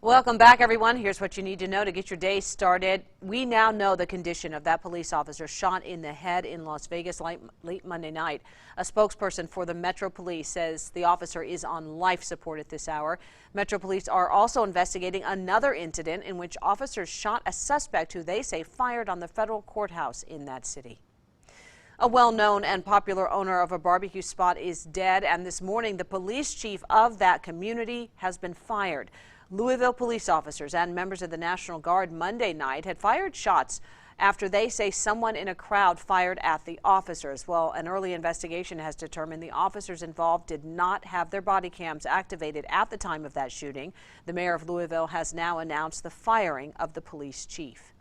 Welcome back, everyone. Here's what you need to know to get your day started. We now know the condition of that police officer shot in the head in Las Vegas late Monday night. A spokesperson for the Metro Police says the officer is on life support at this hour. Metro Police are also investigating another incident in which officers shot a suspect who they say fired on the federal courthouse in that city. A well-known and popular owner of a barbecue spot is dead, and this morning the police chief of that community has been fired. Louisville police officers and members of the National Guard Monday night had fired shots after they say someone in a crowd fired at the officers. Well, an early investigation has determined the officers involved did not have their body cams activated at the time of that shooting. The mayor of Louisville has now announced the firing of the police chief.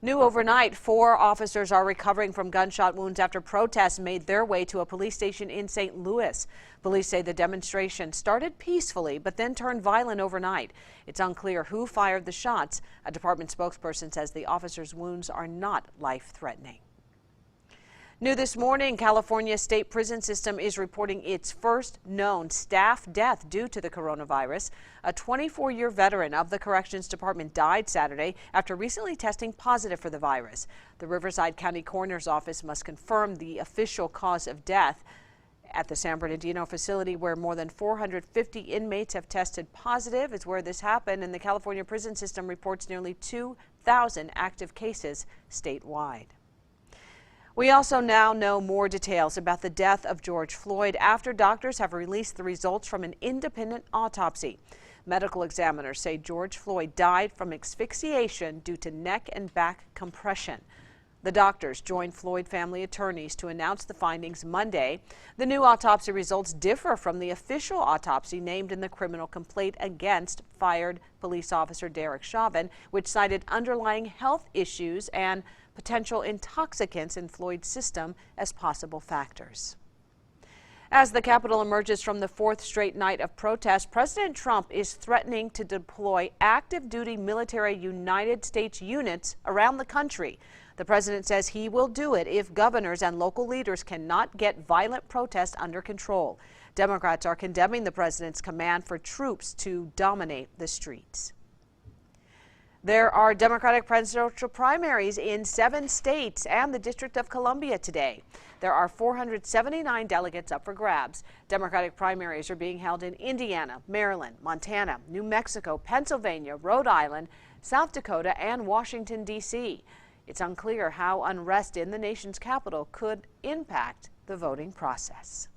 New overnight, 4 officers are recovering from gunshot wounds after protests made their way to a police station in St. Louis. Police say the demonstration started peacefully but then turned violent overnight. It's unclear who fired the shots. A department spokesperson says the officers' wounds are not life-threatening. New this morning, California's state prison system is reporting its first known staff death due to the coronavirus. A 24-year veteran of the Corrections Department died Saturday after recently testing positive for the virus. The Riverside County Coroner's Office must confirm the official cause of death. At the San Bernardino facility, where more than 450 inmates have tested positive, is where this happened, and the California prison system reports nearly 2,000 active cases statewide. We also now know more details about the death of George Floyd after doctors have released the results from an independent autopsy. Medical examiners say George Floyd died from asphyxiation due to neck and back compression. The doctors joined Floyd family attorneys to announce the findings Monday. The new autopsy results differ from the official autopsy named in the criminal complaint against fired police officer Derek Chauvin, which cited underlying health issues and potential intoxicants in Floyd's system as possible factors. As the Capitol emerges from the 4th straight night of protest, President Trump is threatening to deploy active duty military United States units around the country. The president says he will do it if governors and local leaders cannot get violent protests under control. Democrats are condemning the president's command for troops to dominate the streets. There are Democratic presidential primaries in 7 states and the District of Columbia today. There are 479 delegates up for grabs. Democratic primaries are being held in Indiana, Maryland, Montana, New Mexico, Pennsylvania, Rhode Island, South Dakota, and Washington, D.C. It's unclear how unrest in the nation's capital could impact the voting process.